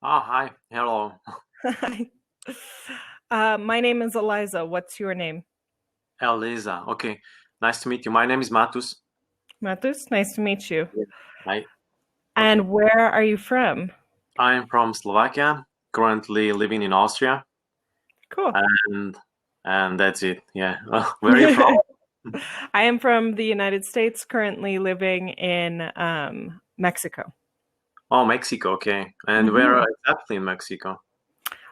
Oh, hi. Hello. Hi. My name is Eliza. What's your name? Eliza. Okay. Nice to meet you. My name is Matus. Matus, nice to meet you. Yeah. Hi. Okay. And where are you from? I'm from Slovakia, currently living in Austria, Cool. and that's it. Yeah. Where are you from? I am from the United States, currently living in Mexico. Oh, Mexico. Okay. And where hmm exactly in Mexico?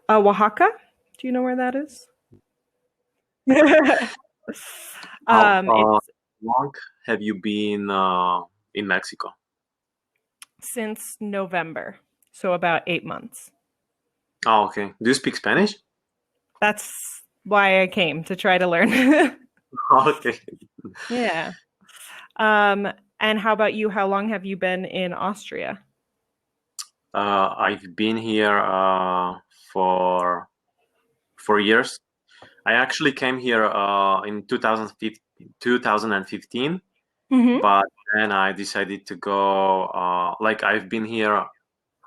Oaxaca? Do you know where that is? How It's long have you been in Mexico? since November, so about 8 months. Oh, okay. Do you speak Spanish? That's why I came to try to learn. Okay. Yeah. Um, and how about you? How long have you been in Austria? I've been here for 4 years. I actually came here in 2015, hmm but then I decided to go. Like I've been here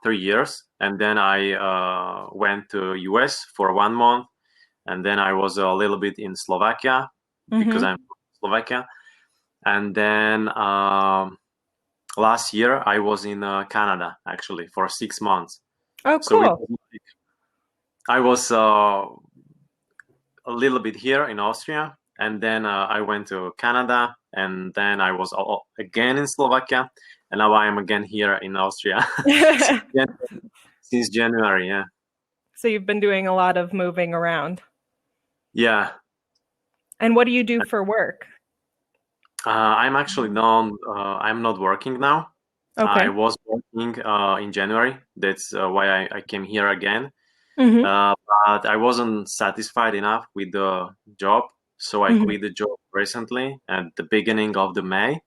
3 years, and then I went to US for 1 month, and then I was a little bit in Slovakia because hmm I'm from Slovakia, and then last year I was in Canada actually for 6 months. Oh, So cool. I was a little bit here in Austria, and then I went to Canada, and then I was again in Slovakia, and now I am again here in Austria since, since January. Yeah, So you've been doing a lot of moving around. yeah. And what do you do for work? I'm actually not. I'm not working now. I Okay. was working in January. That's why I came here again. hmm Uh, but I wasn't satisfied enough with the job, so I hmm quit the job recently at the beginning of the May.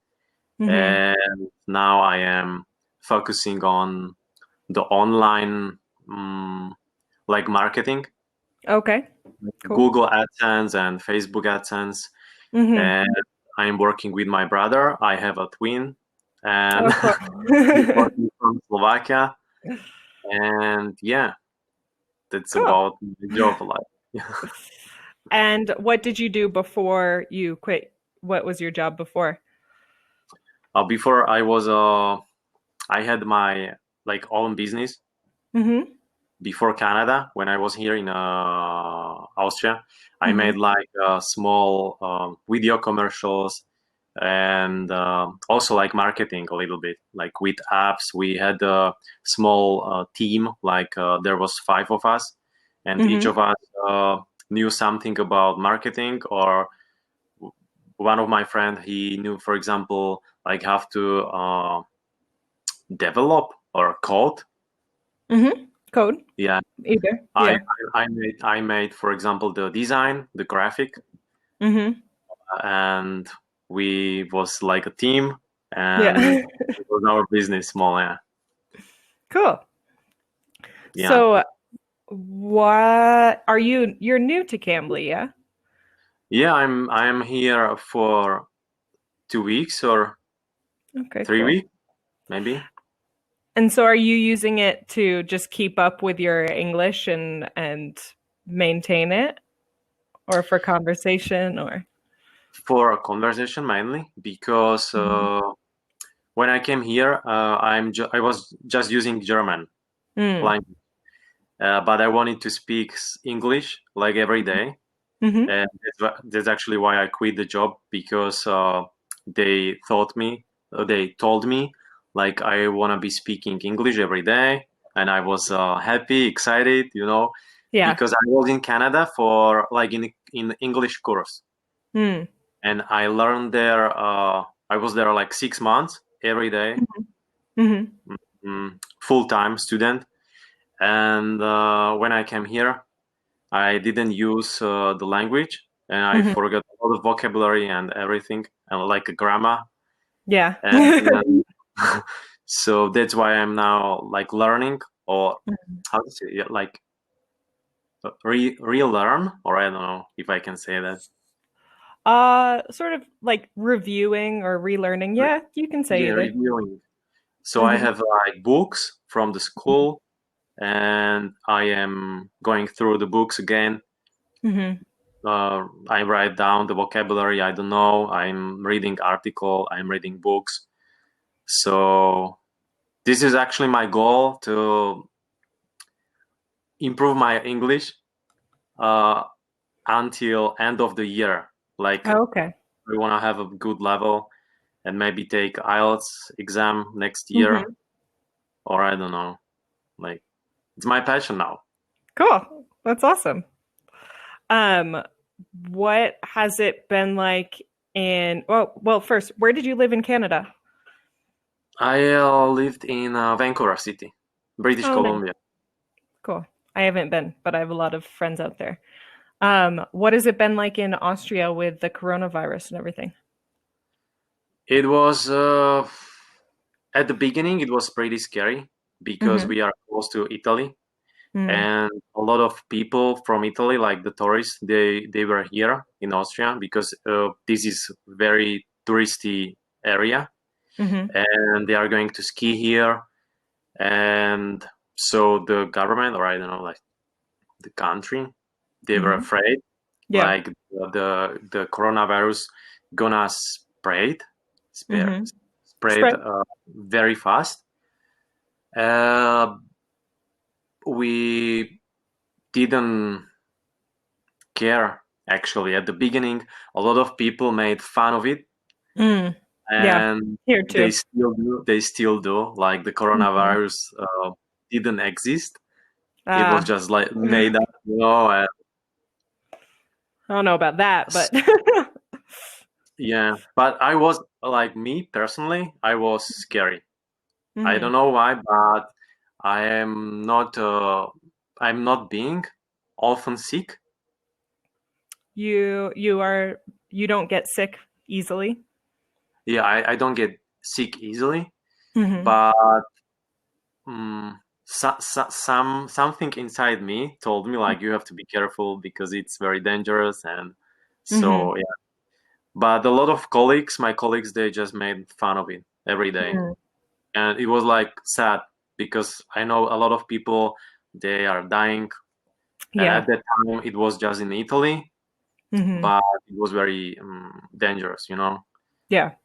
hmm And now I am focusing on the online like marketing, Okay. Cool. Google AdSense and Facebook AdSense. hmm And I'm working with my brother. I have a twin, and Oh, cool. he's working from Slovakia. And yeah, that's Cool. about the job life. And what did you do before you quit? What was your job before? Before I had my like own business hmm before Canada, when I was here in Austria. I made hmm like small video commercials and also like marketing a little bit, like with apps. We had a small team, like there was five of us, and each hmm of us knew something about marketing. Or one of my friend, he knew, for example, like how to develop or code. Code, Yeah, either. I, Yeah. I made, for example, the design, the graphic, hmm and we was like a team, and Yeah. it was our business small. Yeah, Cool. yeah, So what are you're new to Cambly, yeah? yeah. I'm here for 2 weeks or Okay, three cool. weeks, maybe. And so are you using it to just keep up with your English and maintain it or for conversation or For a conversation mainly because Mhm. when I came here, I was just using German Mm. language, but I wanted to speak English like every day. hmm And that's actually why I quit the job because they thought me, they told me like I want to be speaking English every day, and I was happy, excited, Yeah. because I was in Canada for like in English course, Mm. and I learned there. I was there like 6 months every day, hmm full time student, and when I came here, I didn't use the language, and I hmm forgot all the vocabulary and everything, and like a grammar. Yeah. And so that's why I'm now like learning, or how to say it, like relearn, or I don't know if I can say that. Sort of like reviewing or relearning. Yeah, you can say Yeah, either. reviewing. So I hmm have like books from the school, and I am going through the books again. Mm-hmm. I write down the vocabulary I don't know. I'm reading article. I'm reading books. So this is actually my goal to improve my English uh, until end of the year. Like Oh, okay. we want to have a good level and maybe take IELTS exam next year, Mm-hmm. or I don't know. Like it's my passion now. Cool. That's awesome. Um, what has it been like in, well, first, where did you live in Canada? I lived in Vancouver City, British Oh, nice. Columbia. Cool. I haven't been, but I have a lot of friends out there. What has it been like in Austria with the coronavirus and everything? It was at the beginning. It was pretty scary because Mm-hmm. we are close to Italy, Mm. and a lot of people from Italy, like the tourists, they were here in Austria because this is very touristy area, Mm-hmm. and they are going to ski here. And so the government, or I don't know, like the country, they were Mm-hmm. afraid, Yeah. like the coronavirus gonna Mm-hmm. spread Spread. very fast. Uh, we didn't care actually at the beginning. A lot of people made fun of it, Mm. Yeah. and Here they too. still do. They still do. Like the Mm-hmm. coronavirus didn't exist. It was Ah, just like made up, and I don't know about that, but yeah. But I was like me personally, I was scary. I hmm don't know why, but I am not. I'm not being often sick. you don't get sick easily. Yeah, I don't get sick easily, Hmm but something inside me told me like you have to be careful because it's very dangerous, and hmm so yeah. But a lot of colleagues, my colleagues, they just made fun of it every day, hmm and it was like sad because I know a lot of people they are dying, and Yeah. at that time it was just in Italy, hmm but it was very dangerous, Yeah.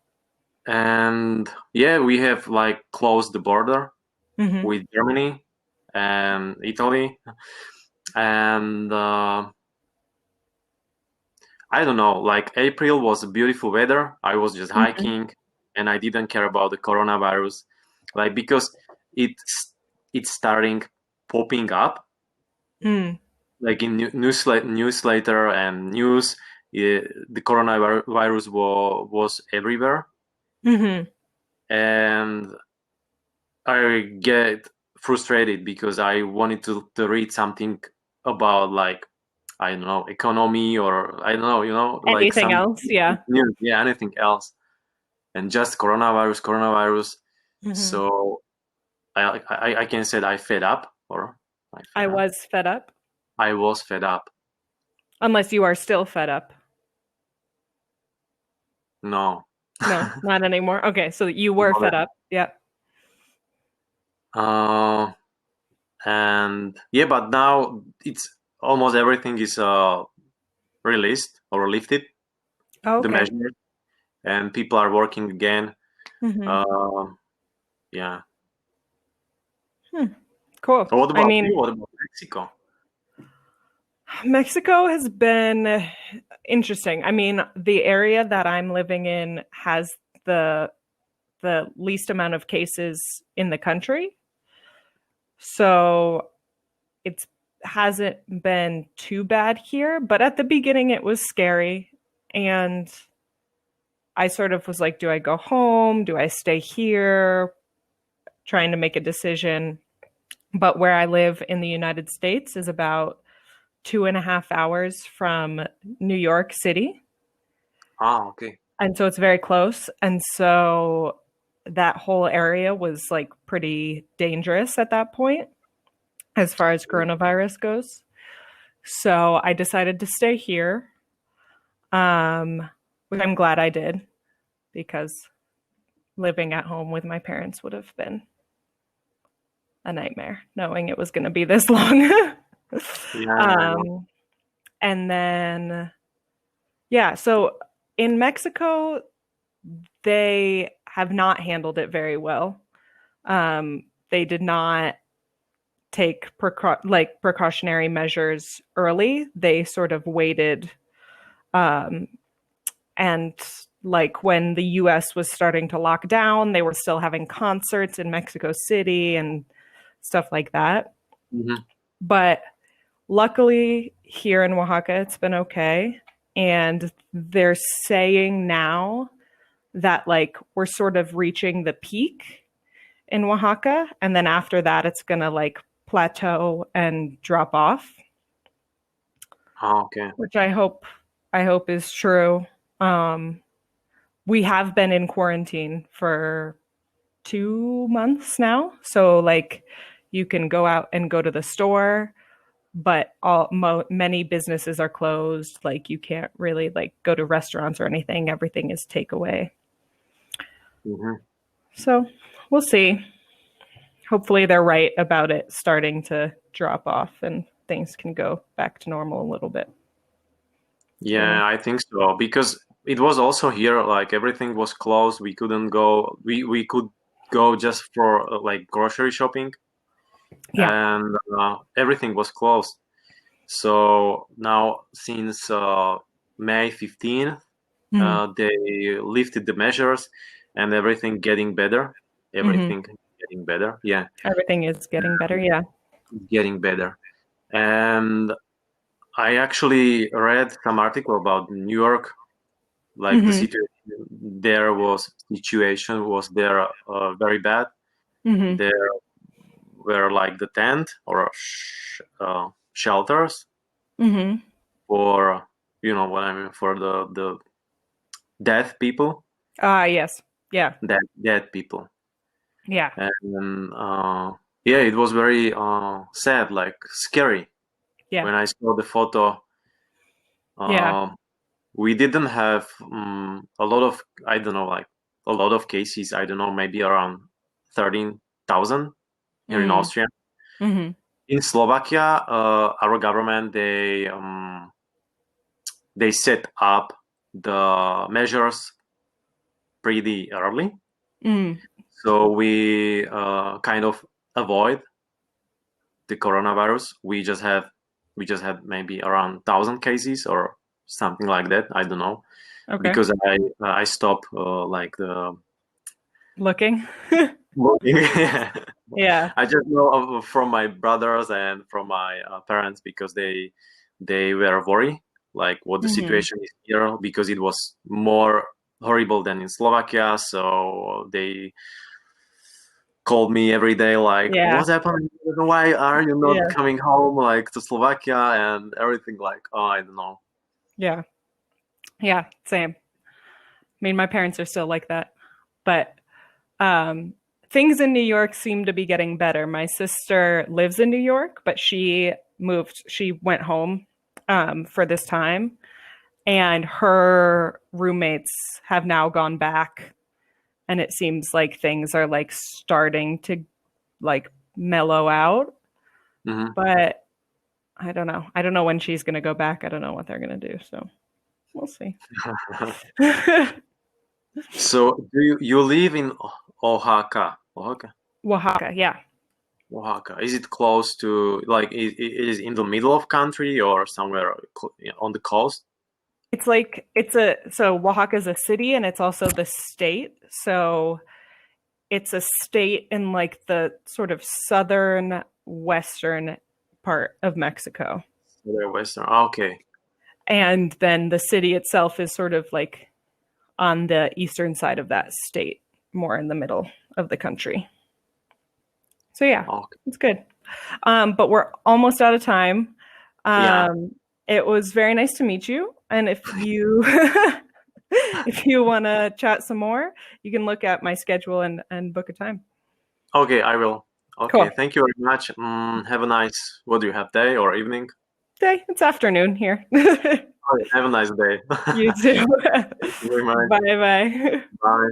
And yeah, we have like closed the border hmm with Germany and Italy, and I don't know, like April was beautiful weather. I was just hmm hiking, and I didn't care about the coronavirus, like because it's starting popping up, mm like in newsletter and news. The coronavirus was everywhere, hmm and I get frustrated because I wanted to read something about like I don't know economy or I don't know like Anything some else? Yeah. news, yeah, anything else, and just coronavirus. hmm So I can say that I fed up or I fed I up. was fed up, I was fed up. unless you are still fed up. No. No, not anymore. Okay, so you were No, fed up. Yeah. uh, and yeah, but now it's almost everything is released or lifted, Oh, the okay. measures, and people are working again. hmm Uh, yeah. Hmm. Cool. What I about you? mean, What about Mexico? Mexico has been interesting. I mean, the area that I'm living in has the the least amount of cases in the country. So it's hasn't been too bad here, but at the beginning it was scary and I sort of was like, do I go home? Do I stay here? Trying to make a decision. But where I live in the United States is about 2.5 hours from New York City. Ah, okay. And so it's very close. And so that whole area was like pretty dangerous at that point as far as coronavirus goes. So I decided to stay here, which I'm glad I did because living at home with my parents would have been a nightmare knowing it was going to be this long. Yeah, I know. um, and then, yeah, so in Mexico, they have not handled it very well. They did not take precautionary measures early. They sort of waited, um, and like when the US was starting to lock down, they were still having concerts in Mexico City and stuff like that. Hmm. But luckily, here in Oaxaca, it's been okay. And they're saying now that like we're sort of reaching the peak in Oaxaca. And then after that, it's going to like plateau and drop off, Oh, okay. which I hope is true. Um, we have been in quarantine for 2 months now. So like you can go out and go to the store, but many businesses are closed. Like you can't really like go to restaurants or anything. Everything is takeaway. Hmm. So we'll see. Hopefully they're right about it starting to drop off and things can go back to normal a little bit. Yeah. Yeah, I think so because it was also here like everything was closed. We couldn't go. We could go just for like grocery shopping, Yeah. and everything was closed. So now since May 15th, Mm-hmm. they lifted the measures, and everything getting better. Mm-hmm. Everything getting better. Yeah, Everything is getting better. Yeah. getting better. And I actually read some article about New York, like the Mm-hmm. situation was there very bad. Mm-hmm. There were like the tent or shelters Mm-hmm. for you know what I mean for the dead people, Ah, yes. Yeah. dead people, Yeah. and yeah, it was very sad, like scary Yeah. when I saw the photo. Yeah. Um, we didn't have a lot of I don't know like a lot of cases. I don't know, maybe around 13,000 here in Mm. Austria. Mm-hmm. In Slovakia, our government they set up the measures pretty early, Mm. so we kind of avoid the coronavirus. We just had maybe around 1,000 cases or something like that. I don't know Okay. because I stopped like the Looking. voting. Yeah. I just know from my brothers and from my parents because they were worried like what the Mm-hmm. situation is here because it was more horrible than in Slovakia. So they called me every day like, Yeah. "What's happening? Why are you not Yeah. coming home like to Slovakia and everything?" Like, oh, I don't know. Yeah. Yeah. Same. I mean, my parents are still like that, but um, things in New York seem to be getting better. My sister lives in New York, but she went home for this time, and her roommates have now gone back, and it seems like things are like starting to like mellow out. Hmm. But I don't know. I don't know when she's going to go back. I don't know what they're going to do. So we'll see. So do you live in Oaxaca? Oaxaca? Oaxaca, yeah. Oaxaca. Is it close to like it is in the middle of country or somewhere on the coast? It's like so Oaxaca is a city and it's also the state. So it's a state in like the sort of southern western part of Mexico. They're Western. Okay. And then the city itself is sort of like on the eastern side of that state, more in the middle of the country. So yeah, Okay. it's good. But we're almost out of time. Yeah. It was very nice to meet you. And if you if you want to chat some more, you can look at my schedule and book a time. Okay, I will. Okay, Cool. thank you very much. Have a nice, what do you have, day or evening? Day. It's afternoon here. Okay, have a nice day. You too. Thank you very much. Bye bye. Bye.